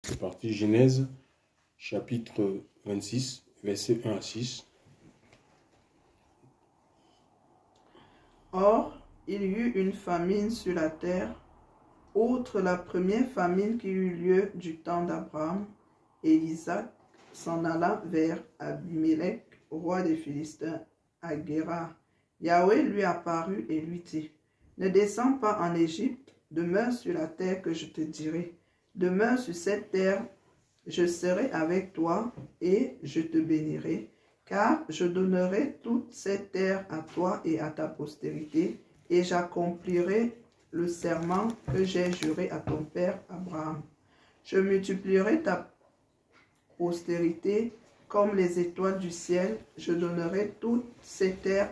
C'est parti, Genèse, chapitre 26, versets 1 à 6. Or, il y eut une famine sur la terre, outre la première famine qui eut lieu du temps d'Abraham, et Isaac s'en alla vers Abimelech, roi des Philistins, à Guérar. Yahweh lui apparut et lui dit, « Ne descends pas en Égypte, demeure sur la terre que je te dirai. Demeure sur cette terre, je serai avec toi et je te bénirai, car je donnerai toute cette terre à toi et à ta postérité, et j'accomplirai le serment que j'ai juré à ton père Abraham. Je multiplierai ta postérité comme les étoiles du ciel, je donnerai toute cette terre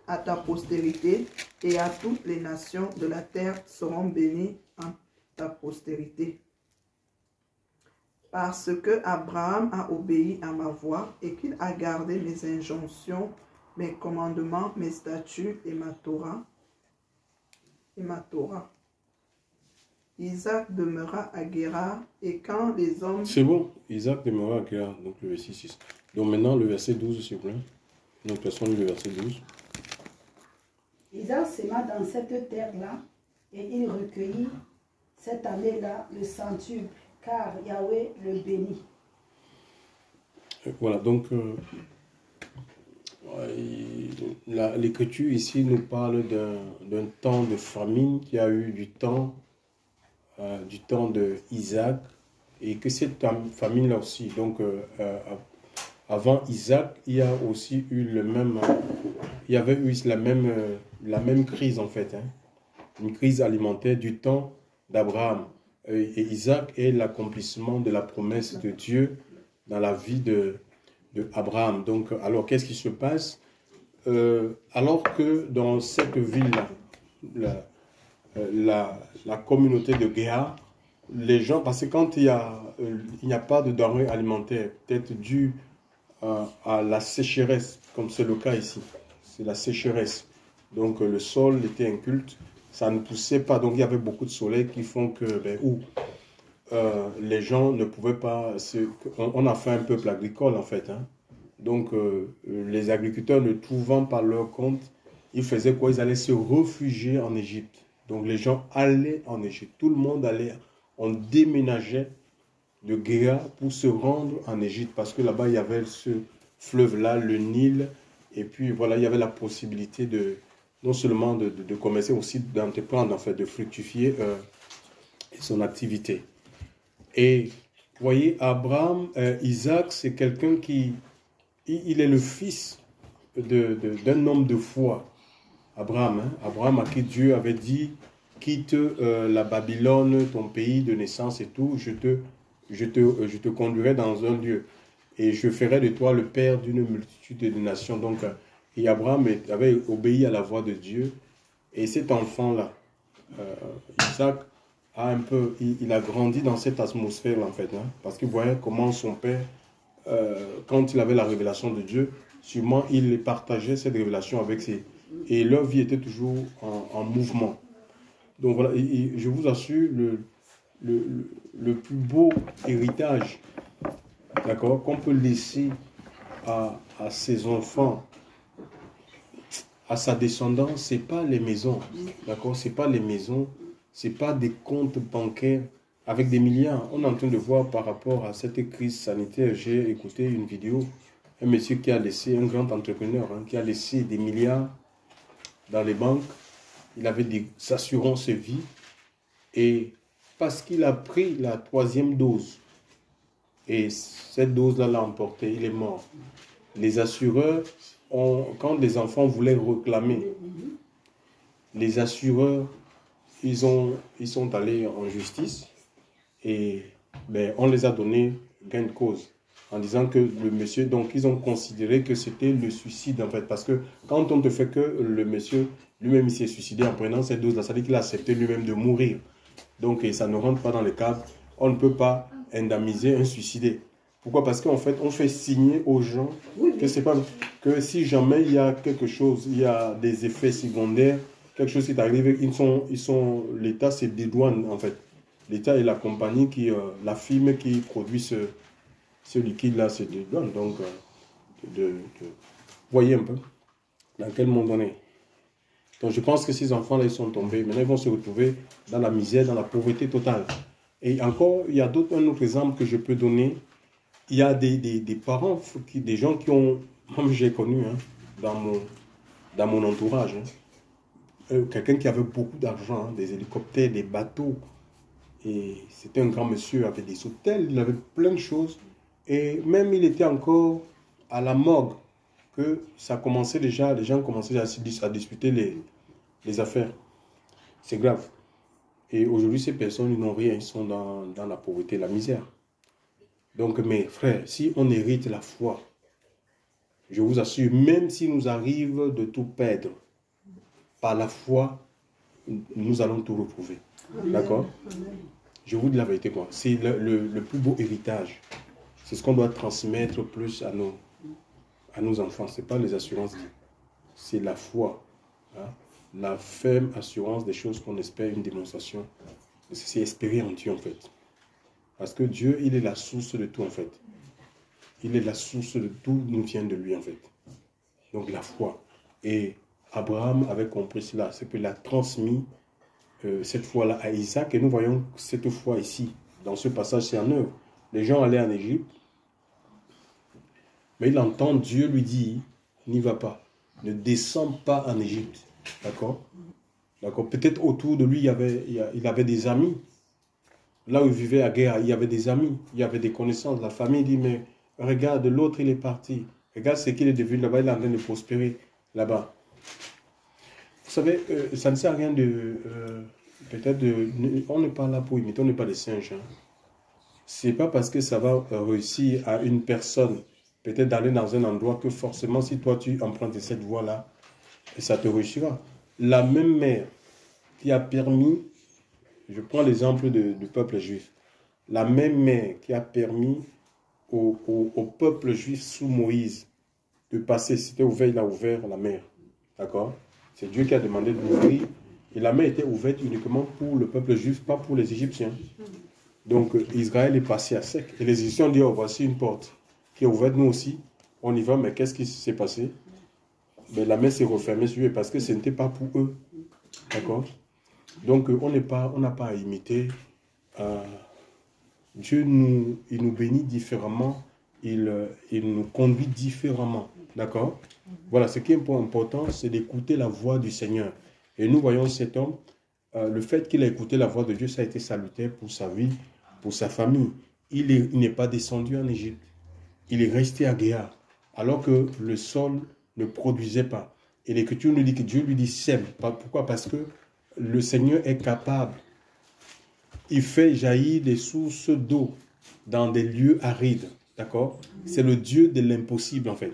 à ta postérité, et à toutes les nations de la terre seront bénies en ta postérité. Parce que Abraham a obéi à ma voix et qu'il a gardé mes injonctions, mes commandements, mes statuts et ma Torah. Isaac demeura à Guérar, et quand les hommes... C'est bon, Isaac demeura à Guérar, donc le verset 6. Donc maintenant le verset 12, s'il vous plaît. Donc personne lit le verset 12. Isaac sema dans cette terre-là, et il recueillit cette année-là le centuple, car Yahweh le bénit. Voilà, donc l'écriture ici nous parle d'un temps de famine qui a eu du temps de Isaac, et que cette famine-là aussi, donc avant Isaac, il y a aussi eu il y avait eu la même crise en fait, hein, une crise alimentaire du temps d'Abraham. Et Isaac est l'accomplissement de la promesse de Dieu dans la vie de Abraham. Donc, alors, qu'est-ce qui se passe? Alors que dans cette ville-là, la communauté de Guérar, les gens, parce que quand il n'y a pas de denrées alimentaires, peut-être dû à la sécheresse, comme c'est le cas ici, c'est la sécheresse. Donc, le sol était inculte. Ça ne poussait pas, donc il y avait beaucoup de soleil qui font que les gens ne pouvaient pas... On a fait un peuple agricole en fait, hein. Donc les agriculteurs ne trouvant pas leur compte, ils faisaient quoi? Ils allaient se réfugier en Égypte. Donc les gens allaient en Égypte, tout le monde allait, on déménageait de Guérar pour se rendre en Égypte, parce que là-bas il y avait ce fleuve-là, le Nil, et puis voilà, il y avait la possibilité de... non seulement de commencer, aussi d'entreprendre, en fait, de fructifier son activité. Et vous voyez, Abraham, Isaac, c'est quelqu'un qui, il est le fils d'un homme de foi. Abraham, hein? Abraham à qui Dieu avait dit, quitte la Babylone, ton pays de naissance et tout, je te conduirai dans un lieu. Et je ferai de toi le père d'une multitude de nations. Donc, et Abraham avait obéi à la voix de Dieu. Et cet enfant-là, Isaac, il a grandi dans cette atmosphère en fait, hein, parce qu'il voyait comment son père, quand il avait la révélation de Dieu, sûrement il partageait cette révélation avec ses... Et leur vie était toujours en mouvement. Donc voilà, et je vous assure, le plus beau héritage, d'accord, qu'on peut laisser à ses enfants, à sa descendance, c'est pas les maisons, d'accord, c'est pas les maisons, c'est pas des comptes bancaires avec des milliards. On est en train de voir par rapport à cette crise sanitaire, j'ai écouté une vidéo, un monsieur qui a laissé, un grand entrepreneur, hein, qui a laissé des milliards dans les banques, il avait des assurances vie, et parce qu'il a pris la 3e dose, et cette dose-là l'a emporté, il est mort. Les assureurs, quand les enfants voulaient réclamer, les assureurs, ils sont allés en justice, et on les a donné gain de cause, en disant que le monsieur, donc ils ont considéré que c'était le suicide en fait, parce que quand on te fait que le monsieur lui-même il s'est suicidé en prenant cette dose-là, ça veut dire qu'il a accepté lui-même de mourir. Donc et ça ne rentre pas dans le cadre, on ne peut pas indemniser un suicidé. Pourquoi? Parce qu'en fait, on fait signer aux gens que c'est pas que si jamais il y a quelque chose, il y a des effets secondaires, quelque chose qui t'arrive, l'État se dédouane en fait. l'État et la compagnie, la firme qui produit ce liquide-là, se donne. Donc, voyez un peu dans quel monde on est. Donc, je pense que ces enfants-là, ils sont tombés. Maintenant, ils vont se retrouver dans la misère, dans la pauvreté totale. Et encore, il y a un autre exemple que je peux donner. Il y a des parents, des gens qui ont, même j'ai connu hein, dans mon entourage, hein, quelqu'un qui avait beaucoup d'argent, hein, des hélicoptères, des bateaux. Et c'était un grand monsieur avec des hôtels, il avait plein de choses. Et même il était encore à la morgue, que ça commençait déjà, les gens commençaient à disputer les affaires. C'est grave. Et aujourd'hui, ces personnes, ils n'ont rien, ils sont dans la pauvreté, la misère. Donc, mes frères, si on hérite la foi, je vous assure, même s'il nous arrive de tout perdre, par la foi, nous allons tout retrouver. D'accord? Je vous dis la vérité, quoi. C'est le plus beau héritage. C'est ce qu'on doit transmettre plus à nos enfants. Ce n'est pas les assurances, c'est la foi. Hein? La ferme assurance des choses qu'on espère, une démonstration. C'est espérer en Dieu, en fait. Parce que Dieu, il est la source de tout, en fait. Il est la source de tout, nous vient de lui, en fait. Donc, la foi. Et Abraham avait compris cela. C'est qu'il a transmis cette foi-là à Isaac. Et nous voyons cette foi ici. Dans ce passage, c'est en œuvre. Les gens allaient en Égypte. Mais il entend Dieu lui dire, n'y va pas. Ne descends pas en Égypte. D'accord? D'accord. Peut-être autour de lui, il avait des amis. Là où il vivait à Guéa, il y avait des amis, il y avait des connaissances. La famille dit, mais regarde, l'autre, il est parti. Regarde ce qu'il est devenu là-bas, il est en train de prospérer là-bas. Vous savez, ça ne sert à rien on n'est pas là pour imiter, on n'est pas des singes. Hein. Ce n'est pas parce que ça va réussir à une personne, peut-être d'aller dans un endroit, que forcément, si toi, tu empruntes cette voie-là, ça te réussira. La même mère qui a permis... Je prends l'exemple du peuple juif. La même mère qui a permis au peuple juif sous Moïse de passer, c'était ouvert, il a ouvert la mer. D'accord? C'est Dieu qui a demandé d'ouvrir. Et la mer était ouverte uniquement pour le peuple juif, pas pour les Égyptiens. Donc Israël est passé à sec. Et les Égyptiens ont dit, oh, voici une porte qui est ouverte, nous aussi. On y va, mais qu'est-ce qui s'est passé? Mais la mer s'est refermée sur eux parce que ce n'était pas pour eux. D'accord? Donc, on n'a pas à imiter. Dieu il nous bénit différemment. Il nous conduit différemment. D'accord? Voilà, ce qui est important, c'est d'écouter la voix du Seigneur. Et nous voyons cet homme, le fait qu'il a écouté la voix de Dieu, ça a été salutaire pour sa vie, pour sa famille. Il n'est pas descendu en Égypte. Il est resté à Guéa, alors que le sol ne produisait pas. Et l'Écriture nous dit que Dieu lui dit sème. Pourquoi? Parce que le Seigneur est capable. Il fait jaillir des sources d'eau dans des lieux arides. D'accord? C'est le Dieu de l'impossible, en fait.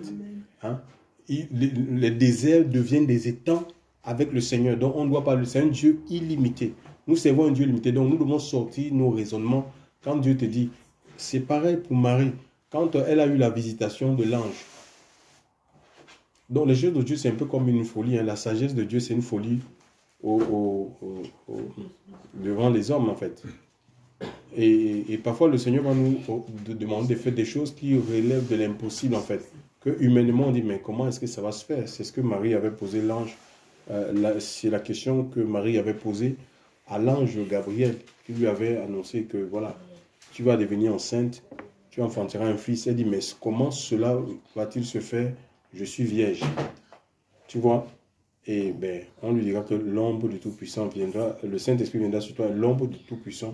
Hein? Les déserts deviennent des étangs avec le Seigneur. Donc, on ne doit pas... C'est un Dieu illimité. Nous servons un Dieu limité. Donc, nous devons sortir nos raisonnements. Quand Dieu te dit... C'est pareil pour Marie. Quand elle a eu la visitation de l'ange. Donc, les choses de Dieu, c'est un peu comme une folie. Hein? La sagesse de Dieu, c'est une folie devant les hommes, en fait. Et parfois, le Seigneur va nous demander de faire des choses qui relèvent de l'impossible, en fait. Que humainement, on dit, mais comment est-ce que ça va se faire? C'est ce que Marie avait posé l'ange. C'est la question que Marie avait posée à l'ange Gabriel, qui lui avait annoncé que, voilà, tu vas devenir enceinte, tu enfanteras un fils. Elle dit, mais comment cela va-t-il se faire? Je suis vierge. Tu vois? Et ben, on lui dira que l'ombre du Tout-Puissant viendra, le Saint-Esprit viendra sur toi, l'ombre du Tout-Puissant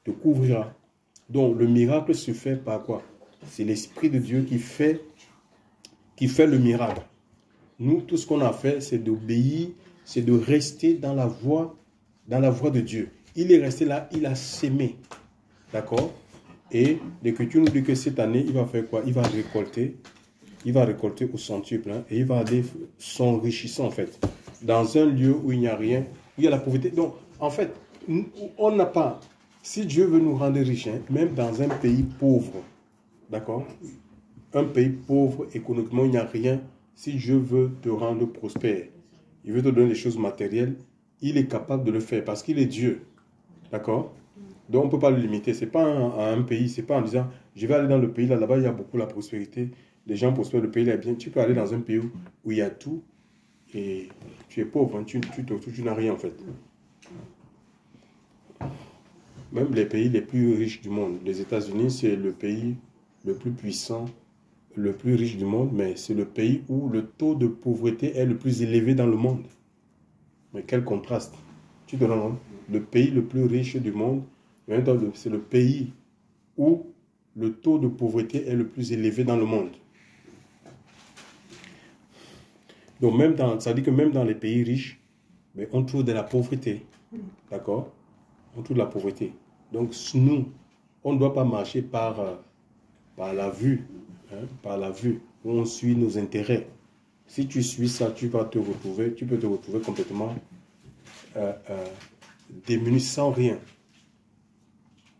te couvrira. Donc, le miracle se fait par quoi? C'est l'Esprit de Dieu qui fait le miracle. Nous, tout ce qu'on a fait, c'est d'obéir, c'est de rester dans la voie de Dieu. Il est resté là, il a sémé. D'accord? Et l'Écriture nous dit que cette année, il va faire quoi? Il va récolter. Il va récolter au centuple, hein, et il va aller s'enrichissant, en fait, dans un lieu où il n'y a rien, où il y a la pauvreté. Donc, en fait, on n'a pas, si Dieu veut nous rendre riches, hein, même dans un pays pauvre, d'accord, un pays pauvre, économiquement, il n'y a rien, si Dieu veut te rendre prospère, il veut te donner des choses matérielles, il est capable de le faire, parce qu'il est Dieu, d'accord. Donc on ne peut pas le limiter. Ce n'est pas un pays, ce n'est pas en disant, je vais aller dans le pays, là-bas il y a beaucoup la prospérité, les gens prospèrent, le pays là est bien. Tu peux aller dans un pays où il y a tout et tu es pauvre, hein, tu n'as rien en fait. Même les pays les plus riches du monde, les États-Unis, c'est le pays le plus puissant, le plus riche du monde, mais c'est le pays où le taux de pauvreté est le plus élevé dans le monde. Mais quel contraste. Tu te rends compte? Le pays le plus riche du monde, c'est le pays où le taux de pauvreté est le plus élevé dans le monde. Donc ça dit que même dans les pays riches, mais on trouve de la pauvreté. D'accord? On trouve de la pauvreté. Donc nous, on ne doit pas marcher par la vue. Hein, par la vue, où on suit nos intérêts. Si tu suis ça, tu peux te retrouver complètement démuni, sans rien.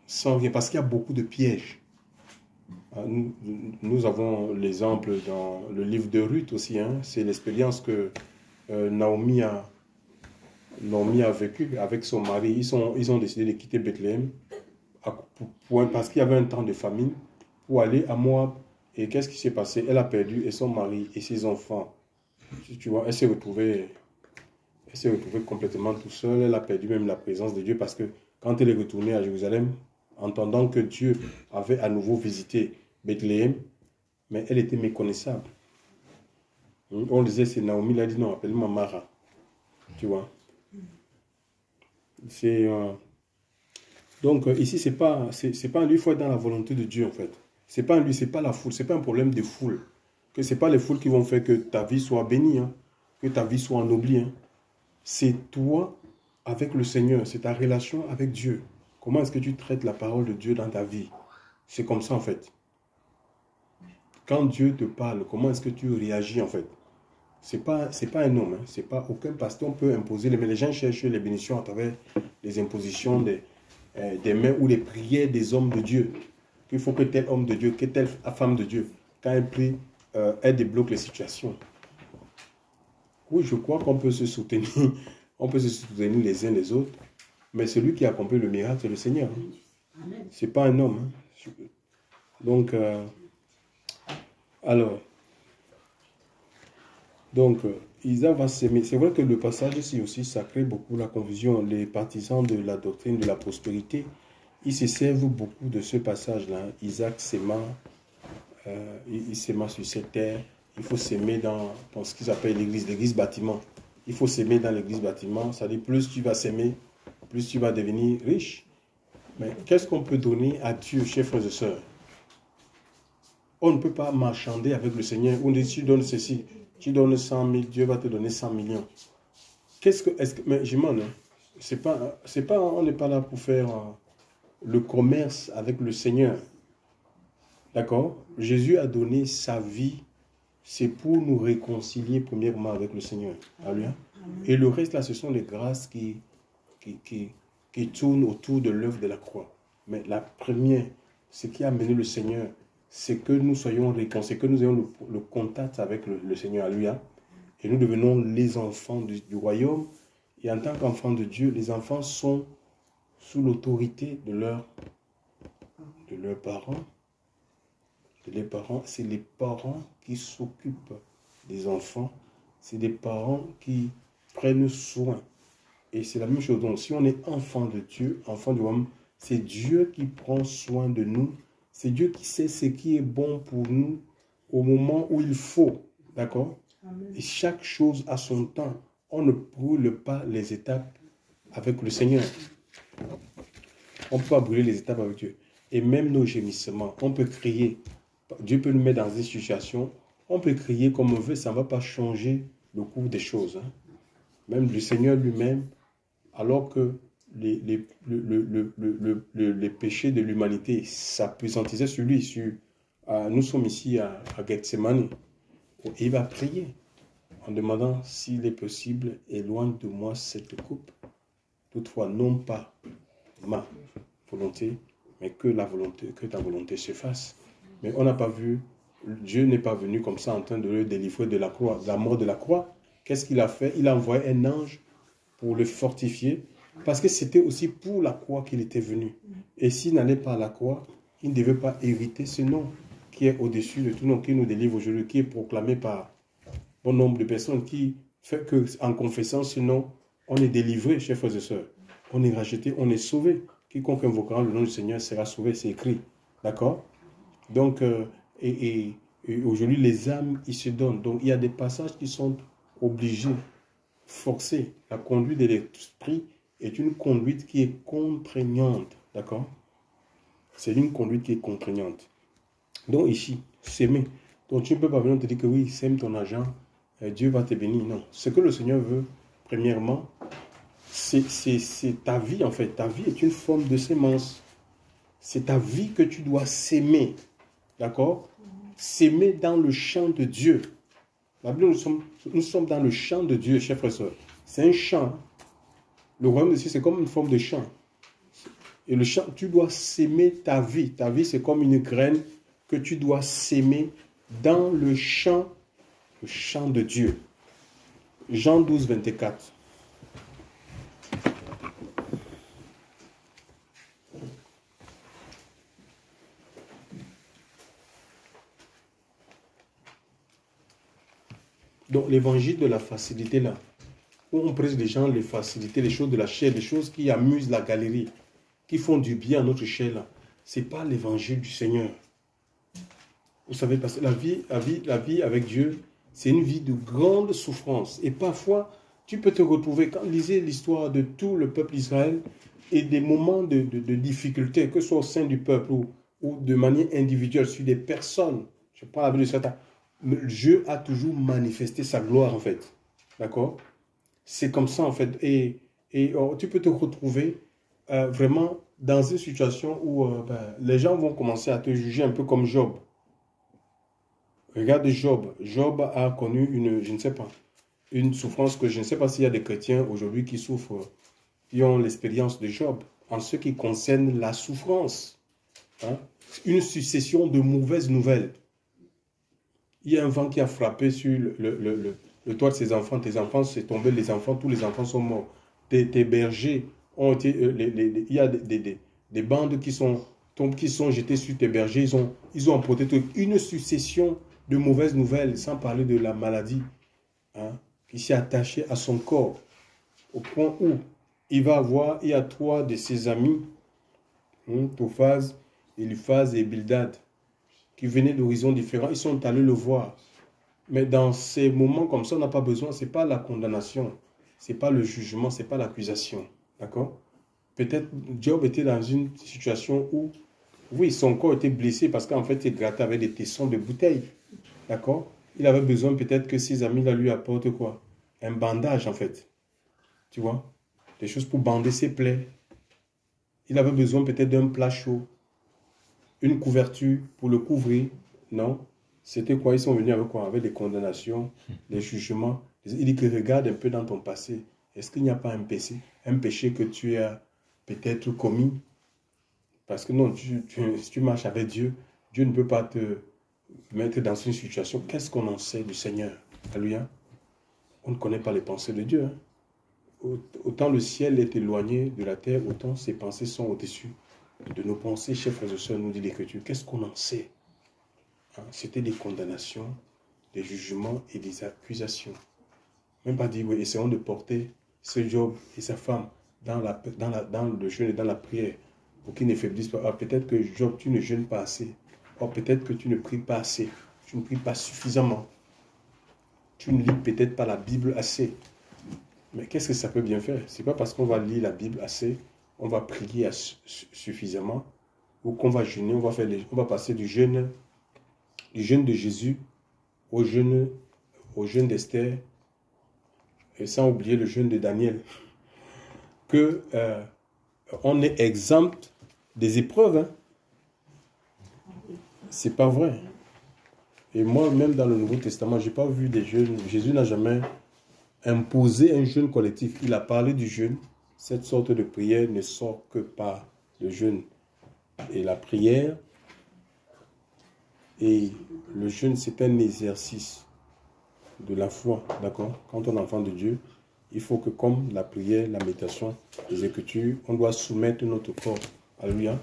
Sans rien, parce qu'il y a beaucoup de pièges. Nous avons l'exemple dans le livre de Ruth aussi. Hein, c'est l'expérience que Naomi a vécue avec son mari. Ils ont décidé de quitter Bethléem parce qu'il y avait un temps de famine pour aller à Moab. Et qu'est-ce qui s'est passé? Elle a perdu et son mari et ses enfants. Tu vois, elle s'est retrouvée complètement tout seule. Elle a perdu même la présence de Dieu parce que quand elle est retournée à Jérusalem, entendant que Dieu avait à nouveau visité Bethléem, mais elle était méconnaissable. On disait, c'est Naomi, elle a dit non, appelle-moi Mara. Tu vois. Donc ici, c'est pas lui, il faut être dans la volonté de Dieu en fait. C'est pas lui, c'est pas la foule, c'est pas un problème de foule. Que c'est pas les foules qui vont faire que ta vie soit bénie, hein, que ta vie soit ennoblie. Hein. C'est toi avec le Seigneur, c'est ta relation avec Dieu. Comment est-ce que tu traites la parole de Dieu dans ta vie? C'est comme ça en fait. Quand Dieu te parle, comment est-ce que tu réagis en fait? C'est pas un homme, hein, c'est pas aucun pasteur peut imposer. Mais les gens cherchent les bénédictions à travers les impositions des mains ou les prières des hommes de Dieu. Il faut que tel homme de Dieu, que telle femme de Dieu, quand elle prie, elle débloque les situations. Oui, je crois qu'on peut se soutenir, les uns les autres, mais celui qui a accompli le miracle, c'est le Seigneur. Ce n'est pas un homme. Hein. Donc, Isaac va s'aimer. C'est vrai que le passage ici aussi, ça crée beaucoup la confusion. Les partisans de la doctrine de la prospérité, ils se servent beaucoup de ce passage-là. Isaac s'aima, il s'aima sur cette terre. Il faut s'aimer dans ce qu'ils appellent l'église bâtiment. Il faut s'aimer dans l'église bâtiment. Ça dit, plus tu vas s'aimer, plus tu vas devenir riche. Mais qu'est-ce qu'on peut donner à Dieu, chers frères et sœurs? On ne peut pas marchander avec le Seigneur. On dit, tu donnes ceci, tu donnes 100 000, Dieu va te donner 100 millions. Mais je m'en, hein, on n'est pas là pour faire le commerce avec le Seigneur. D'accord? Jésus a donné sa vie, c'est pour nous réconcilier premièrement avec le Seigneur. Alléluia. Et le reste là, ce sont les grâces qui tournent autour de l'œuvre de la croix. Mais la première, ce qui a amené le Seigneur, c'est que nous soyons réconciliés, que nous ayons le contact avec le Seigneur. Alléluia. Et nous devenons les enfants du royaume. Et en tant qu'enfants de Dieu, les enfants sont sous l'autorité de leurs parents. C'est les parents qui s'occupent des enfants. C'est des parents qui prennent soin. Et c'est la même chose. Donc, si on est enfant de Dieu, enfant du royaume, c'est Dieu qui prend soin de nous. C'est Dieu qui sait ce qui est bon pour nous au moment où il faut. D'accord? Et chaque chose a son temps. On ne brûle pas les étapes avec le Seigneur. On ne peut pas brûler les étapes avec Dieu. Et même nos gémissements, on peut crier. Dieu peut nous mettre dans une situation. On peut crier comme on veut, ça ne va pas changer le cours des choses. Hein. Même le Seigneur lui-même, alors que les péchés de l'humanité s'appesantissaient sur lui. Nous sommes ici à Gethsemane. Et il va prier en demandant s'il est possible, éloigne de moi cette coupe. Toutefois, non pas ma volonté, mais que ta volonté se fasse. Mais on n'a pas vu, Dieu n'est pas venu comme ça en train de le délivrer de la croix, de la mort de la croix. Qu'est-ce qu'il a fait? Il a envoyé un ange pour le fortifier. Parce que c'était aussi pour la croix qu'il était venu. Et s'il n'allait pas à la croix, il ne devait pas hériter ce nom qui est au-dessus de tout nom, qui nous délivre aujourd'hui, qui est proclamé par bon nombre de personnes, qui fait qu'en confessant ce nom, on est délivré, chers frères et sœurs. On est racheté, on est sauvé. Quiconque invoquera le nom du Seigneur sera sauvé, c'est écrit. D'accord? Donc, et aujourd'hui, les âmes, ils se donnent. Donc, il y a des passages qui sont obligés, forcés. La conduite de l'esprit est une conduite qui est contraignante. D'accord? C'est une conduite qui est contraignante. Donc, ici, s'aimer. Donc, tu ne peux pas venir te dire que oui, sème ton argent, Dieu va te bénir. Non. Ce que le Seigneur veut, premièrement, c'est ta vie, en fait. Ta vie est une forme de sémence. C'est ta vie que tu dois s'aimer. D'accord? S'aimer dans le champ de Dieu. La Bible, nous sommes dans le champ de Dieu, chers frères et sœurs. C'est un champ. Le royaume de Dieu, c'est comme une forme de champ. Et le champ, tu dois s'aimer ta vie. Ta vie, c'est comme une graine que tu dois s'aimer dans le champ de Dieu. Jean 12, 24. Donc, l'évangile de la facilité, là, où on prêche les gens les facilités, les choses de la chair, les choses qui amusent la galerie, qui font du bien à notre chair, là, ce n'est pas l'évangile du Seigneur. Vous savez, parce que la vie avec Dieu, c'est une vie de grande souffrance. Et parfois, tu peux te retrouver, quand lisez l'histoire de tout le peuple d'Israël et des moments de difficulté, que ce soit au sein du peuple ou de manière individuelle sur des personnes. Je parle de certains. Dieu a toujours manifesté sa gloire, en fait. D'accord? C'est comme ça, en fait. Et tu peux te retrouver vraiment dans une situation où les gens vont commencer à te juger un peu comme Job. Regarde Job. Job a connu je ne sais pas, une souffrance que je ne sais pas s'il y a des chrétiens aujourd'hui qui souffrent, qui ont l'expérience de Job, en ce qui concerne la souffrance. Hein? Une succession de mauvaises nouvelles. Il y a un vent qui a frappé sur le toit de ses enfants. Tes enfants, c'est tombé, tous les enfants sont morts. Tes bergers ont été... il y a des bandes qui sont jetées sur tes bergers. Ils ont emporté une succession de mauvaises nouvelles, sans parler de la maladie, hein, qui s'est attachée à son corps, au point où il y a 3 de ses amis, Tophaz, Eliphaz et Bildad, qui venaient d'horizons différents. Ils sont allés le voir. Mais dans ces moments comme ça, on n'a pas besoin, ce n'est pas la condamnation, ce n'est pas le jugement, ce n'est pas l'accusation. D'accord? Peut-être Job était dans une situation où, oui, son corps était blessé parce qu'en fait, il grattait avec des tessons de bouteilles. D'accord? Il avait besoin peut-être que ses amis là, lui apportent quoi? Un bandage, en fait. Tu vois? Des choses pour bander ses plaies. Il avait besoin peut-être d'un plat chaud, une couverture pour le couvrir. Non? C'était quoi? Ils sont venus avec quoi? Avec des condamnations, des jugements. Il dit que regarde un peu dans ton passé. Est-ce qu'il n'y a pas un péché que tu as peut-être commis? Parce que non, si tu marches avec Dieu, Dieu ne peut pas te mettre dans une situation. Qu'est-ce qu'on en sait du Seigneur? Alléluia. On ne connaît pas les pensées de Dieu. Hein? Autant le ciel est éloigné de la terre, autant ses pensées sont au-dessus de nos pensées. Chers frères et sœurs, nous dit l'Écriture. Qu'est-ce qu'on en sait? Hein? C'était des condamnations, des jugements et des accusations. Même pas dire, oui, essayons de porter ce Job et sa femme dans le jeûne et dans la prière pour qu'ils ne faiblissent pas. Ah, peut-être que Job, tu ne jeûnes pas assez. Or, peut-être que tu ne pries pas assez. Tu ne pries pas suffisamment. Tu ne lis peut-être pas la Bible assez. Mais qu'est-ce que ça peut bien faire? Ce n'est pas parce qu'on va lire la Bible assez, on va prier suffisamment, ou qu'on va jeûner, on va passer du jeûne de Jésus au jeûne d'Esther, et sans oublier le jeûne de Daniel. Que on est exempt des épreuves. Hein? C'est pas vrai. Et moi, même dans le Nouveau Testament, je n'ai pas vu des jeûnes. Jésus n'a jamais imposé un jeûne collectif. Il a parlé du jeûne. Cette sorte de prière ne sort que par le jeûne. Et la prière et le jeûne, c'est un exercice de la foi. D'accord? Quand on est enfant de Dieu, il faut que comme la prière, la méditation, les écritures, on doit soumettre notre corps, alléluia,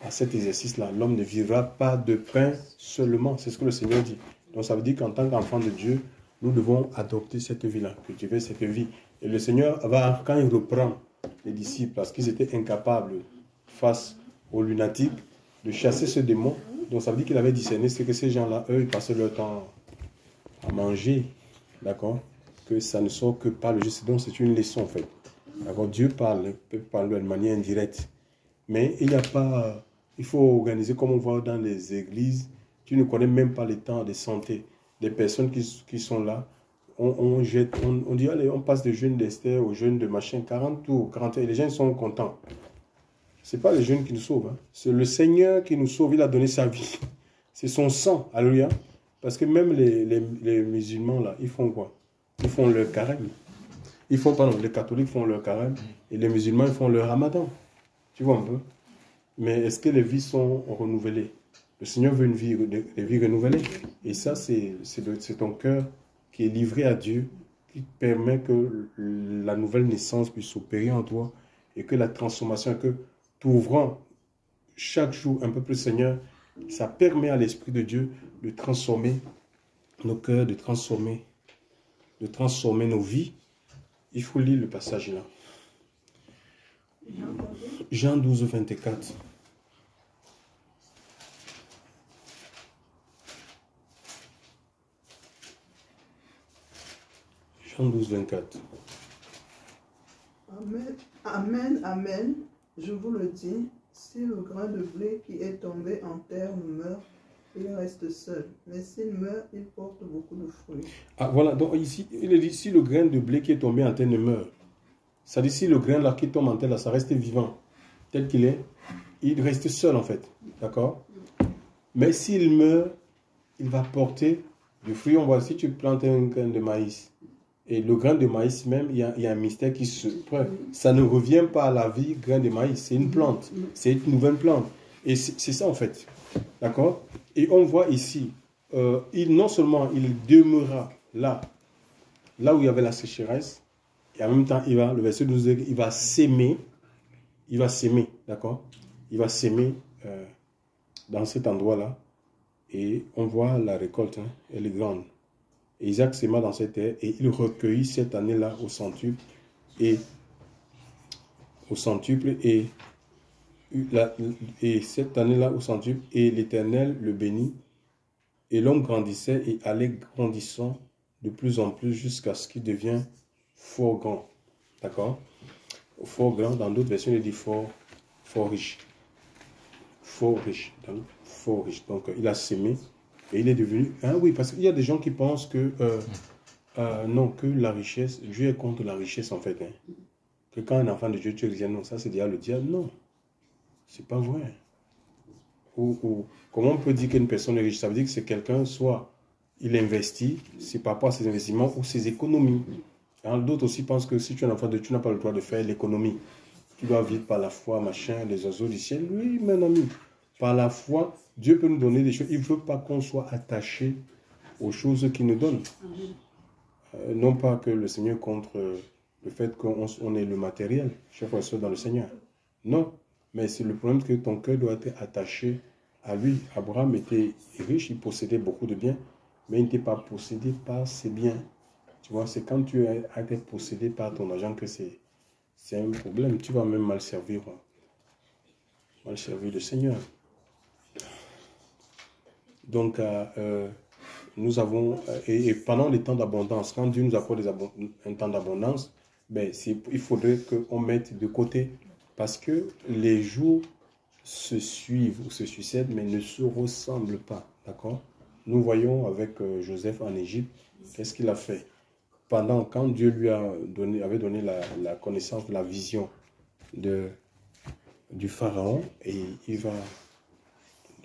à cet exercice-là. L'homme ne vivra pas de pain seulement, c'est ce que le Seigneur dit. Donc ça veut dire qu'en tant qu'enfant de Dieu, nous devons adopter cette vie-là, cultiver cette vie. Et le Seigneur va, quand il reprend les disciples, parce qu'ils étaient incapables face aux lunatiques, de chasser ce démon, donc ça veut dire qu'il avait discerné, c'est que ces gens-là, eux, ils passaient leur temps à manger, d'accord, que ça ne sort que par le juste. Donc c'est une leçon en fait. D'accord, Dieu parle, peut parler de manière indirecte, mais il n'y a pas, il faut organiser comme on voit dans les églises. Tu ne connais même pas les temps de santé des personnes qui sont là. On jette, on dit allez, on passe de jeûne d'Esther au jeûne de machin, 40 tours, 40, et les gens sont contents. Ce n'est pas les jeunes qui nous sauvent, hein. C'est le Seigneur qui nous sauve, il a donné sa vie. C'est son sang, alléluia. Parce que même les musulmans, là, ils font quoi? Ils font leur carême. Pardon, les catholiques font leur carême et les musulmans, ils font leur ramadan. Tu vois un peu? Mais est-ce que les vies sont renouvelées? Le Seigneur veut des vies renouvelées. Et ça, c'est ton cœur qui est livré à Dieu, qui permet que la nouvelle naissance puisse opérer en toi et que la transformation, que t'ouvrant chaque jour un peu plus, Seigneur, ça permet à l'Esprit de Dieu de transformer nos cœurs, de transformer nos vies. Il faut lire le passage là. Jean 12, 24. Jean 12, 24. Amen, amen, amen, je vous le dis, si le grain de blé qui est tombé en terre meurt, il reste seul. Mais s'il meurt, il porte beaucoup de fruits. Ah voilà, donc ici, il est dit, si le grain de blé qui est tombé en terre ne meurt, ça dit si le grain là qui tombe en terre là, ça reste vivant, tel qu'il est, il reste seul en fait, d'accord? Mais s'il meurt, il va porter du fruit. On voit, si tu plantes un grain de maïs, et le grain de maïs même, il y a un mystère qui se... Ça ne revient pas à la vie, grain de maïs, c'est une plante, c'est une nouvelle plante. Et c'est ça en fait, d'accord? Et on voit ici, non seulement il demeura là où il y avait la sécheresse, et en même temps, le verset 12, il va s'aimer, d'accord? Il va s'aimer dans cet endroit-là, et on voit la récolte, hein, elle est grande. Et Isaac s'aima dans cette terre, et il recueillit cette année-là au centuple, et cette année-là au centuple, et l'Éternel le bénit, et l'homme grandissait et allait grandissant de plus en plus jusqu'à ce qu'il devienne fort grand. D'accord? Fort grand, dans d'autres versions, il dit fort riche. Fort riche. Fort riche. Donc, il a sémé et il est devenu... Ah oui, parce qu'il y a des gens qui pensent que... non, que la richesse... Dieu est contre la richesse, en fait. Hein. Que quand un enfant de Dieu, tu dis non, ça c'est déjà le diable. Non. C'est pas vrai. Comment on peut dire qu'une personne est riche? Ça veut dire que c'est quelqu'un, soit il investit, c'est par rapport à ses investissements ou ses économies. D'autres aussi pensent que si tu es un enfant de Dieu, tu n'as pas le droit de faire l'économie. Tu dois vivre par la foi, machin, les oiseaux du ciel. Oui, mon ami, par la foi, Dieu peut nous donner des choses. Il ne veut pas qu'on soit attaché aux choses qu'il nous donne. Non pas que le Seigneur contre le fait qu'on ait le matériel, chers frères et sœurs dans le Seigneur. Non, mais c'est le problème que ton cœur doit être attaché à lui. Abraham était riche, il possédait beaucoup de biens, mais il n'était pas possédé par ses biens. Tu vois, c'est quand tu as été possédé par ton argent que c'est un problème. Tu vas même mal servir le Seigneur. Donc, nous avons, et pendant les temps d'abondance, quand Dieu nous accorde un temps d'abondance, ben, il faudrait qu'on mette de côté, parce que les jours se suivent ou se succèdent, mais ne se ressemblent pas. D'accord? Nous voyons avec Joseph en Égypte, qu'est-ce qu'il a fait? Quand Dieu lui avait donné la connaissance de la vision du Pharaon, et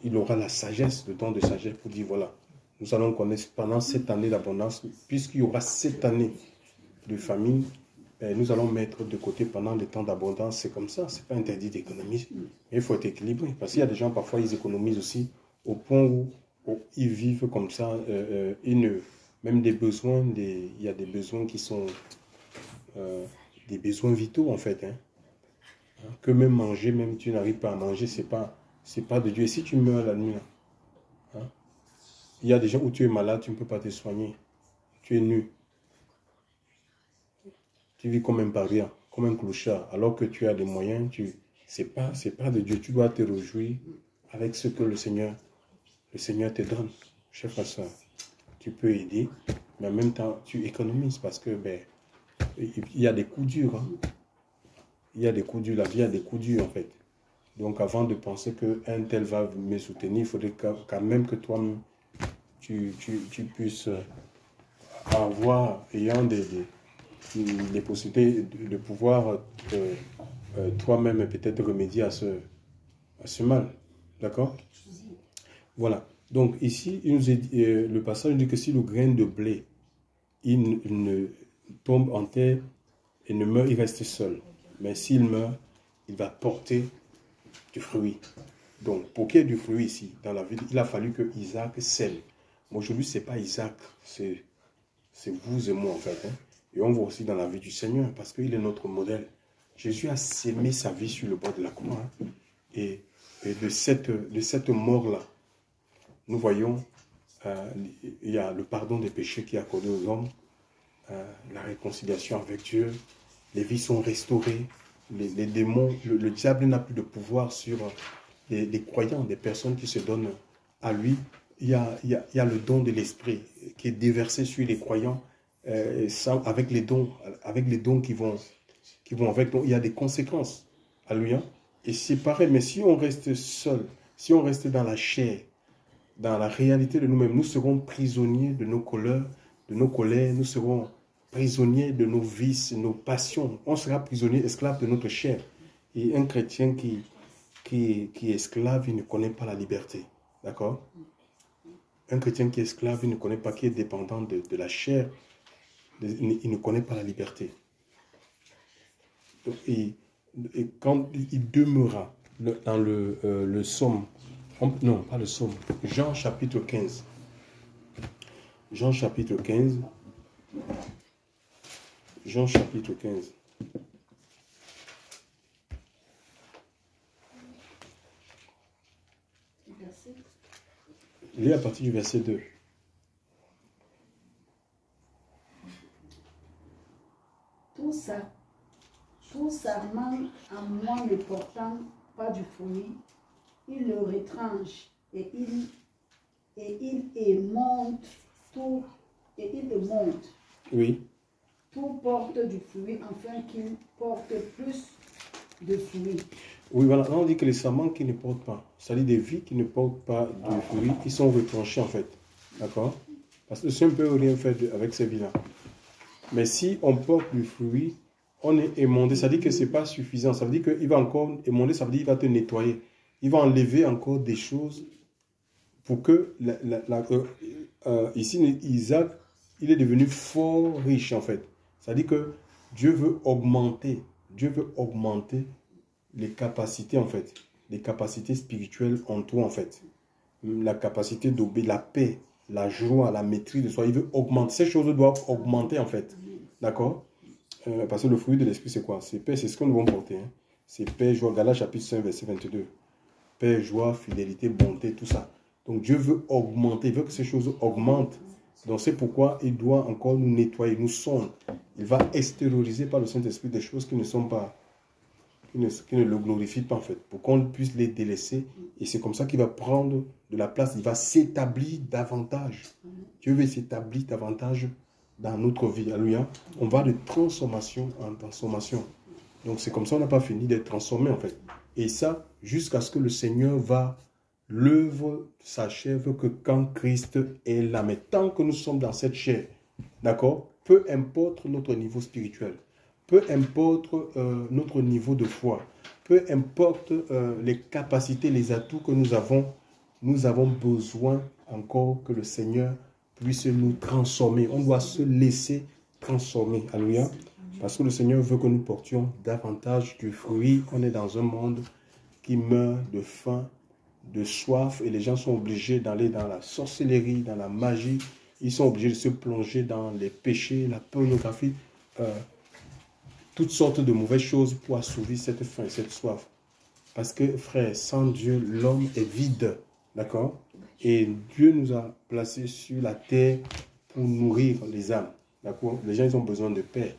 il aura la sagesse, le temps de sagesse pour dire, voilà, nous allons connaître pendant cette année d'abondance, puisqu'il y aura 7 années de famine, nous allons mettre de côté pendant le temps d'abondance. C'est comme ça, c'est pas interdit d'économiser, mais il faut être équilibré, parce qu'il y a des gens, parfois, ils économisent aussi au point où ils vivent comme ça, même des besoins, il y a des besoins qui sont des besoins vitaux, en fait. Hein. Que même manger, même tu n'arrives pas à manger, c'est pas de Dieu. Et si tu meurs la nuit, hein, il y a des gens où tu es malade, tu ne peux pas te soigner. Tu es nu. Tu vis comme un paria, comme un clochard, alors que tu as des moyens, c'est pas de Dieu. Tu dois te réjouir avec ce que le Seigneur te donne. Chef frère, tu peux aider, mais en même temps, tu économises parce que il y a des coups durs. Hein. Il y a des coups durs, la vie a des coups durs en fait. Donc avant de penser qu'un tel va me soutenir, il faudrait quand même que toi-même, tu puisses avoir, ayant des possibilités de pouvoir toi-même peut-être remédier à ce mal. D'accord? Voilà. Donc ici, le passage dit que si le grain de blé, il ne tombe en terre et ne meurt, il reste seul. Mais s'il meurt, il va porter du fruit. Donc, pour qu'il y ait du fruit ici, dans la vie, il a fallu que Isaac sème. Mais aujourd'hui, ce n'est pas Isaac, c'est vous et moi en fait. Hein. Et on voit aussi dans la vie du Seigneur, parce qu'il est notre modèle. Jésus a sémé sa vie sur le bord de la croix. Hein. Et de cette mort-là, nous voyons, il y a le pardon des péchés qui est accordé aux hommes, la réconciliation avec Dieu, les vies sont restaurées, les démons, le diable n'a plus de pouvoir sur les croyants, des personnes qui se donnent à lui. Il y a le don de l'esprit qui est déversé sur les croyants avec les dons qui vont avec. Donc, il y a des conséquences. Alléluia. Et c'est pareil, mais si on reste seul, si on reste dans la chair, dans la réalité de nous-mêmes, nous serons prisonniers de nos colères, nous serons prisonniers de nos vices, nos passions. On sera prisonnier, esclave de notre chair. Et un chrétien qui est esclave, il ne connaît pas la liberté. D'accord? Un chrétien qui est esclave, il ne connaît pas, qui est dépendant de la chair, il ne connaît pas la liberté. Et quand il demeura dans le psaume, non, pas le psaume, Jean chapitre 15. Jean chapitre 15. Jean chapitre 15. Lis à partir du verset 2. Tout sarment en moi ne portant pas du fruit, il le retranche et il monte tout, et il le monte. Oui. Tout porte du fruit afin qu'il porte plus de fruits. Oui, voilà. Là, on dit que les sarments qui ne portent pas, c'est-à-dire des vies qui ne portent pas de fruits, ils sont retranchés en fait. D'accord? Parce que le Seigneur ne peut rien faire avec ces vies-là. Mais si on porte du fruit, on est émondé. Ça veut dire que ce n'est pas suffisant. Ça veut dire qu'il va encore émonder, ça veut dire qu'il va te nettoyer. Il va enlever encore des choses pour que ici, Isaac, il est devenu fort riche en fait. Ça veut dire que Dieu veut augmenter les capacités en fait, les capacités spirituelles en toi en fait. La capacité d'obéir, la paix, la joie, la maîtrise de soi. Il veut augmenter. Ces choses doivent augmenter en fait. D'accord? Parce que le fruit de l'esprit c'est quoi? C'est paix, c'est ce que nous devons porter. Hein. C'est paix, joie. Galates chapitre 5, verset 22. Paix, joie, fidélité, bonté, tout ça. Donc Dieu veut augmenter, il veut que ces choses augmentent. Donc c'est pourquoi il doit encore nous nettoyer, nous sondre. Il va extérioriser par le Saint-Esprit des choses qui ne sont pas, qui ne le glorifient pas en fait, pour qu'on puisse les délaisser. Et c'est comme ça qu'il va prendre de la place, il va s'établir davantage. Dieu veut s'établir davantage dans notre vie. Alléluia. On va de transformation en transformation. Donc c'est comme ça qu'on n'a pas fini d'être transformé en fait. Et ça, jusqu'à ce que le Seigneur va, l'œuvre s'achève que quand Christ est là. Mais tant que nous sommes dans cette chair, d'accord, peu importe notre niveau spirituel, peu importe notre niveau de foi, peu importe les capacités, les atouts que nous avons besoin encore que le Seigneur puisse nous transformer. On doit se laisser transformer. Alléluia. Parce que le Seigneur veut que nous portions davantage du fruit. On est dans un monde qui meurt de faim, de soif, et les gens sont obligés d'aller dans la sorcellerie, dans la magie. Ils sont obligés de se plonger dans les péchés, la pornographie. toutes sortes de mauvaises choses pour assouvir cette faim, cette soif. Parce que, frère, sans Dieu, l'homme est vide. D'accord? Et Dieu nous a placés sur la terre pour nourrir les âmes. D'accord? Les gens, ils ont besoin de paix.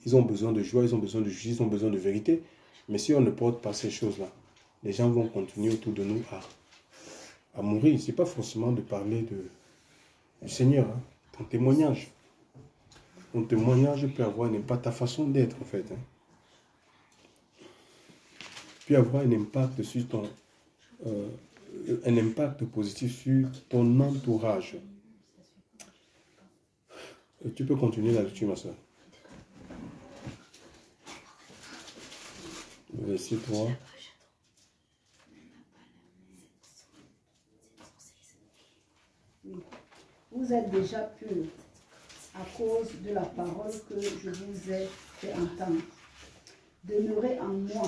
Ils ont besoin de joie, ils ont besoin de justice, ils ont besoin de vérité. Mais si on ne porte pas ces choses-là, les gens vont continuer autour de nous à mourir. Ce n'est pas forcément de parler du Seigneur. Hein. Ton témoignage. Ton témoignage peut avoir un impact, ta façon d'être en fait. Hein. Peut avoir un impact sur ton... un impact positif sur ton entourage. Et tu peux continuer la lecture, ma soeur. Verset 3. Vous êtes déjà purs à cause de la parole que je vous ai fait entendre. Demeurez en moi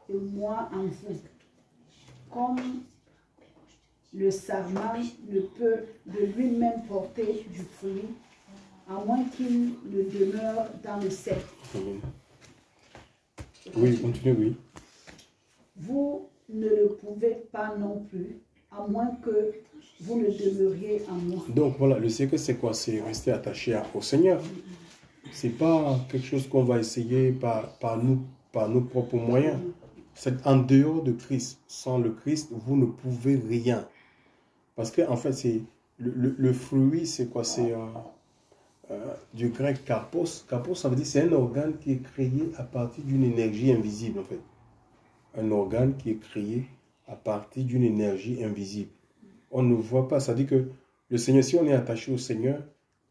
et moi en vous. Comme le sarment ne peut de lui-même porter du fruit, à moins qu'il ne demeure dans le sec. Oui, continue, oui. Vous ne le pouvez pas non plus, à moins que vous ne demeuriez en moi. Donc voilà, le secret c'est quoi? C'est rester attaché au Seigneur. C'est pas quelque chose qu'on va essayer par nos propres moyens. C'est en dehors de Christ. Sans le Christ, vous ne pouvez rien. Parce que en fait, c'est le fruit, c'est quoi? C'est du grec karpos. Karpos, ça veut dire c'est un organe qui est créé à partir d'une énergie invisible en fait. Un organe qui est créé à partir d'une énergie invisible. On ne voit pas, ça dit que le Seigneur, si on est attaché au Seigneur,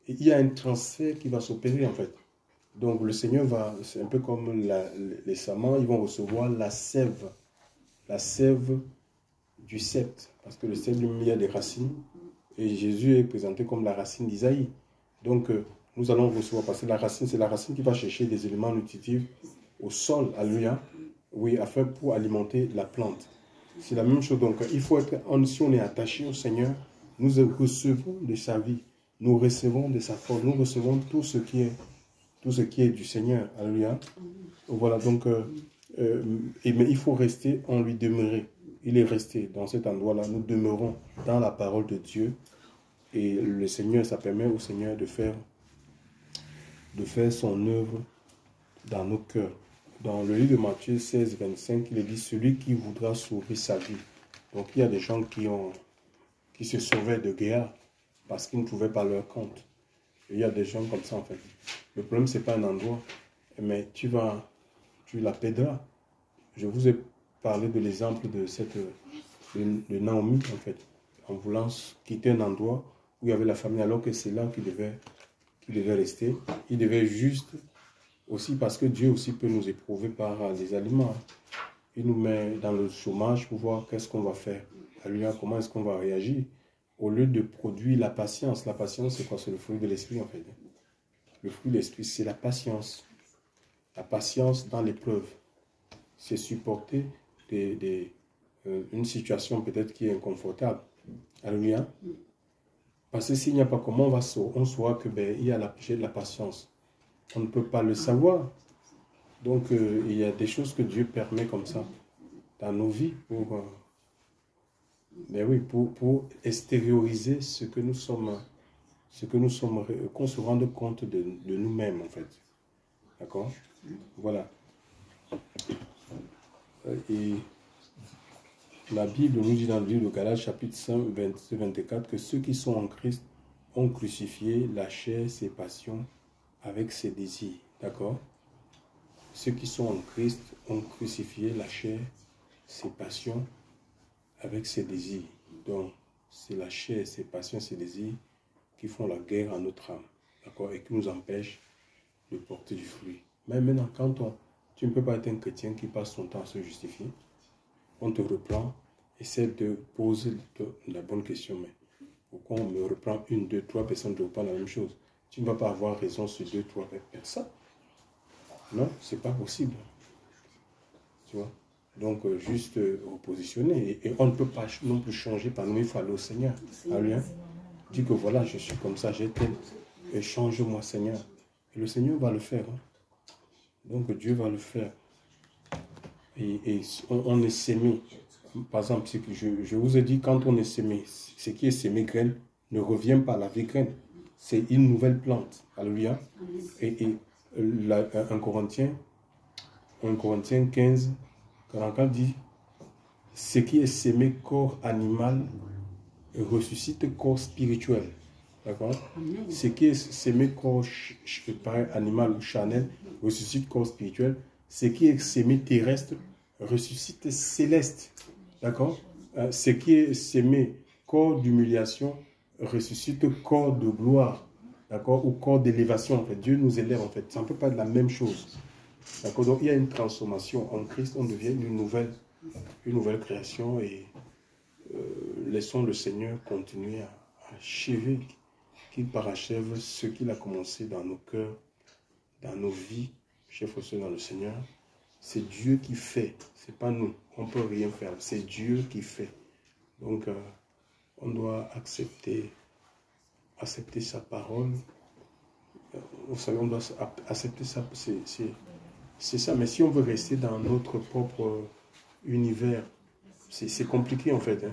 il y a un transfert qui va s'opérer en fait. Donc le Seigneur va, c'est un peu comme les samans, ils vont recevoir la sève du sceptre. Parce que le sceptre, il y a des racines, et Jésus est présenté comme la racine d'Isaïe. Donc nous allons recevoir, parce que la racine, c'est la racine qui va chercher des éléments nutritifs au sol, alléluia, oui, afin pour alimenter la plante. C'est la même chose. Donc, il faut être, si on est attaché au Seigneur, nous recevons de sa vie, nous recevons de sa force, nous recevons tout ce qui est du Seigneur. Alléluia. Voilà, donc, mais il faut rester en lui demeurer. Il est resté dans cet endroit-là. Nous demeurons dans la parole de Dieu. Et le Seigneur, ça permet au Seigneur de faire son œuvre dans nos cœurs. Dans le livre de Matthieu 16, 25, il est dit « Celui qui voudra sauver sa vie ». Donc, il y a des gens qui se sauvaient de guerre parce qu'ils ne trouvaient pas leur compte. Et il y a des gens comme ça, en fait. Le problème, ce n'est pas un endroit, mais tu la perdras. Je vous ai parlé de l'exemple de Naomi, en fait, en voulant quitter un endroit où il y avait la famille, alors que c'est là qu'il devait rester. Il devait juste... Aussi parce que Dieu aussi peut nous éprouver par les aliments. Il nous met dans le chômage pour voir qu'est-ce qu'on va faire. Alléluia, comment est-ce qu'on va réagir. Au lieu de produire la patience. La patience, c'est quoi? C'est le fruit de l'esprit en fait. Le fruit de l'esprit, c'est la patience. La patience dans l'épreuve. C'est supporter une situation peut-être qui est inconfortable. Alléluia. Parce que s'il n'y a pas comment on saura que il y a j'ai de la patience. On ne peut pas le savoir. Donc, il y a des choses que Dieu permet comme ça dans nos vies pour extérioriser ce que nous sommes, qu'on se rende compte de nous-mêmes, en fait. D'accord? Voilà. Et la Bible nous dit dans le livre de Galates, chapitre 5, 24, que ceux qui sont en Christ ont crucifié la chair, ses passions, avec ses désirs, d'accord? Ceux qui sont en Christ ont crucifié la chair, ses passions, avec ses désirs. Donc, c'est la chair, ses passions, ses désirs qui font la guerre à notre âme, d'accord? Et qui nous empêchent de porter du fruit. Mais maintenant, tu ne peux pas être un chrétien qui passe son temps à se justifier. On te reprend, essaie de poser la bonne question, mais pourquoi on me reprend 1, 2, 3 personnes ne reprennent la même chose? Tu ne vas pas avoir raison sur 2, 3 personnes. Non, ce n'est pas possible. Tu vois? Donc, juste repositionner. Et on ne peut pas non plus changer par nous, il faut aller au Seigneur. Alléluia. Dis que voilà, je suis comme ça, j'ai tel. Et change-moi, Seigneur. Et le Seigneur va le faire. Hein. Donc Dieu va le faire. Et on est sémé. Par exemple, je vous ai dit, quand on est sémé, ce qui est sémé graine ne revient pas à la vieille graine. C'est une nouvelle plante. Alléluia. Et 1 Corinthiens 15, 44 dit, ce qui est sémé corps animal ressuscite corps spirituel. D'accord? Ce qui est sémé corps animal ou charnel ressuscite corps spirituel. Ce qui est sémé terrestre ressuscite céleste. D'accord? Ce qui est sémé corps d'humiliation ressuscite corps de gloire. D'accord? Ou corps d'élévation. En fait, Dieu nous élève. En fait, ça ne peut pas être la même chose. D'accord? Donc, il y a une transformation. En Christ, on devient une nouvelle création et laissons le Seigneur continuer à achever, qu'il parachève ce qu'il a commencé dans nos cœurs, dans nos vies, chers frères dans le Seigneur. C'est Dieu qui fait, c'est pas nous. On ne peut rien faire, c'est Dieu qui fait. Donc, on doit accepter sa parole. Vous savez, on doit accepter ça, c'est ça. Mais si on veut rester dans notre propre univers, c'est compliqué en fait. Hein.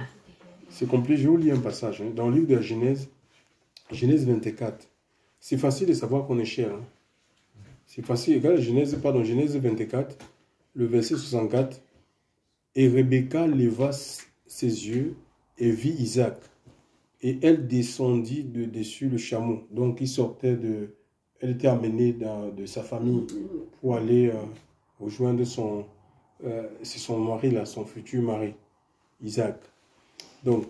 C'est compliqué. Je vais vous lire un passage. Hein. Dans le livre de la Genèse 24, c'est facile de savoir qu'on est cher. Hein. C'est facile. Regarde Genèse 24, le verset 64. Et Rebecca leva ses yeux et vit Isaac. Et elle descendit de dessus le chameau. Donc il sortait de... Elle était amenée de sa famille pour aller rejoindre c'est son mari, là, son futur mari, Isaac. Donc,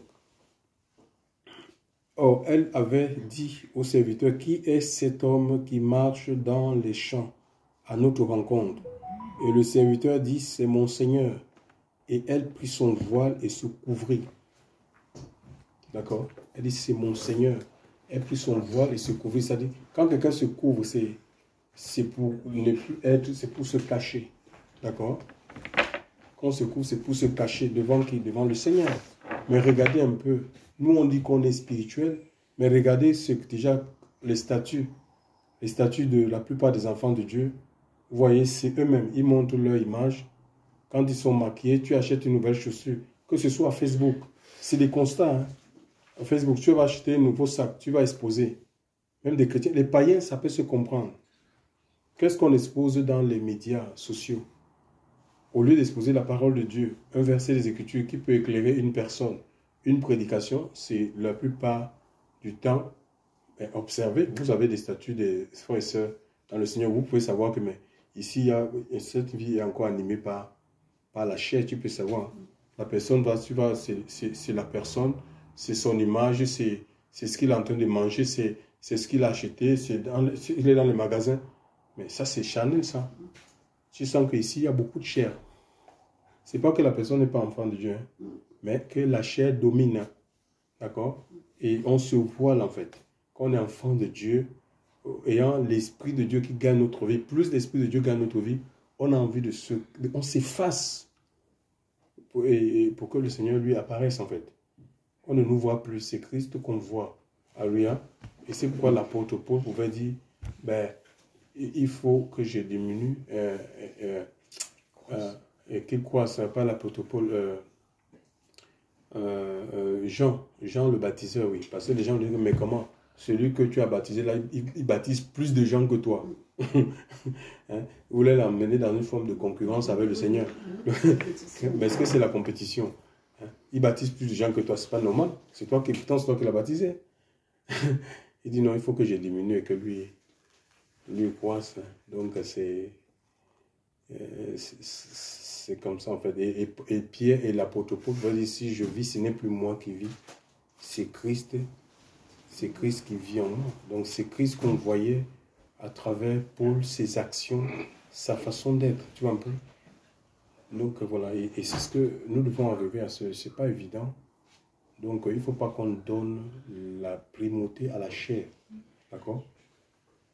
elle avait dit au serviteur, qui est cet homme qui marche dans les champs à notre rencontre? Et le serviteur dit, c'est mon Seigneur. Et elle prit son voile et se couvrit. D'accord? Elle dit, c'est mon Seigneur. Elle prit son voile et se couvrit. C'est-à-dire, quand quelqu'un se couvre, c'est pour ne plus être, c'est pour se cacher. D'accord? Quand on se couvre, c'est pour se cacher devant qui? Devant le Seigneur. Mais regardez un peu. Nous, on dit qu'on est spirituel, mais regardez déjà les statuts de la plupart des enfants de Dieu. Vous voyez, c'est eux-mêmes. Ils montrent leur image. Quand ils sont maquillés, tu achètes une nouvelle chaussure. Que ce soit à Facebook. C'est des constats. Hein. À Facebook, tu vas acheter un nouveau sac. Tu vas exposer. Même des chrétiens. Les païens, ça peut se comprendre. Qu'est-ce qu'on expose dans les médias sociaux? Au lieu d'exposer la parole de Dieu, un verset des Écritures qui peut éclairer une personne, une prédication, c'est la plupart du temps observé. Vous avez des statuts des frères et sœurs dans le Seigneur. Vous pouvez savoir que mais ici, cette vie est encore animée par la chair. Tu peux savoir. La personne c'est la personne, c'est son image, c'est ce qu'il est en train de manger, c'est ce qu'il a acheté, il est dans les magasins. Mais ça, c'est charnel, ça. Tu sens qu'ici, il y a beaucoup de chair. Ce n'est pas que la personne n'est pas enfant de Dieu, hein, mais que la chair domine. Hein, d'accord? Et on se voile, en fait. Quand on est enfant de Dieu, ayant l'Esprit de Dieu qui gagne notre vie, plus l'Esprit de Dieu gagne notre vie, on a envie on s'efface pour que le Seigneur lui apparaisse, en fait. On ne nous voit plus, c'est Christ qu'on voit. Alléluia. Et c'est pourquoi l'apôtre Paul pouvait dire, ben, il faut que je diminue et qu'il croit, ce n'est pas l'apôtre Paul, Jean le baptiseur, oui. Parce que les gens disent, mais comment? Celui que tu as baptisé là, il baptise plus de gens que toi. Hein? Vous voulez l'emmener dans une forme de concurrence avec le Seigneur. Mais est-ce que c'est la compétition? Hein? Il baptise plus de gens que toi, c'est pas normal. C'est toi qui l'as baptisé. Il dit non, il faut que je diminue et que lui croisse. Donc c'est comme ça en fait. Et Pierre et l'apôtre Paul veulent dire, si je vis, ce n'est plus moi qui vis, c'est Christ qui vit en moi. Donc c'est Christ qu'on voyait à travers Paul, ses actions, sa façon d'être, tu vois un peu. Donc voilà, et c'est ce que nous devons arriver à c'est pas évident. Donc il ne faut pas qu'on donne la primauté à la chair, d'accord?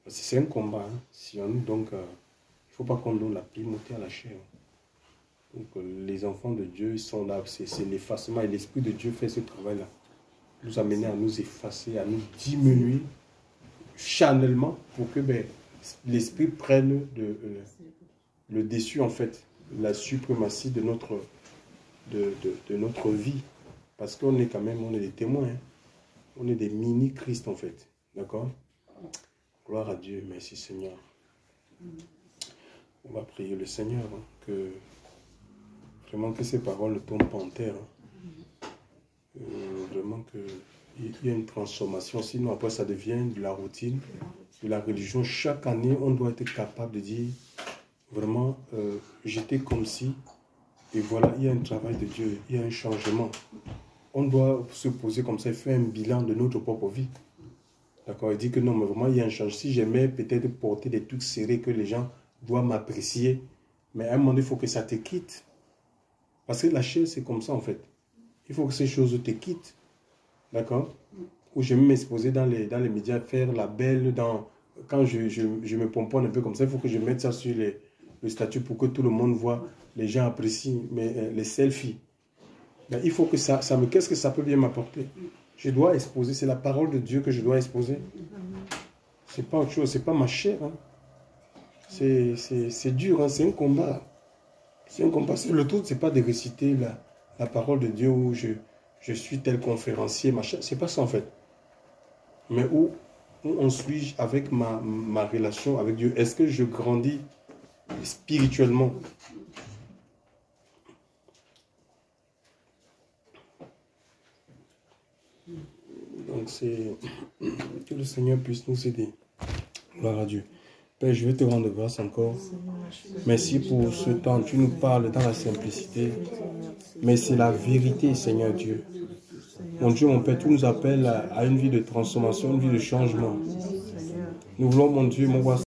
C'est un combat, hein. Donc il ne faut pas qu'on donne la primauté à la chair. Donc les enfants de Dieu, ils sont là, c'est l'effacement, et l'Esprit de Dieu fait ce travail-là. Nous amener à nous effacer, à nous diminuer charnellement pour que l'Esprit prenne le dessus, en fait, la suprématie de notre vie. Parce qu'on est quand même, on est des témoins. Hein. On est des mini-Christ, en fait. D'accord? Gloire à Dieu. Merci, Seigneur. On va prier le Seigneur, hein, que vraiment que ces paroles ne tombent pas en terre. Hein. Vraiment qu'il y a une transformation. Sinon, après, ça devient de la routine, de la religion. Chaque année, on doit être capable de dire, vraiment, j'étais comme si, et voilà, il y a un travail de Dieu, il y a un changement. On doit se poser comme ça et faire un bilan de notre propre vie. D'accord? Il dit que non, mais vraiment, il y a un changement. Si j'aimais peut-être porter des trucs serrés que les gens doivent m'apprécier, mais à un moment donné, il faut que ça te quitte. Parce que la chair, c'est comme ça, en fait. Il faut que ces choses te quittent. D'accord? Ou je vais m'exposer dans les médias, faire la belle, quand je me pomponne un peu comme ça, il faut que je mette ça sur le statut pour que tout le monde voit, les gens apprécient les selfies. Mais il faut que qu'est-ce que ça peut bien m'apporter? Je dois exposer, c'est la parole de Dieu que je dois exposer. C'est pas autre chose, c'est pas ma chair. Hein. C'est dur, hein, c'est un combat. C'est un combat. Le tout, c'est pas de réciter la parole de Dieu où je suis tel conférencier, machin. C'est pas ça en fait. Mais où on suit avec ma relation avec Dieu. Est-ce que je grandis spirituellement? Donc c'est que le Seigneur puisse nous aider. Gloire à Dieu. Père, je vais te rendre grâce encore. Merci pour ce temps. Tu nous parles dans la simplicité. Mais c'est la vérité, Seigneur Dieu. Mon Dieu, mon Père, tu nous appelles à une vie de transformation, une vie de changement. Nous voulons, mon Dieu, mon roi,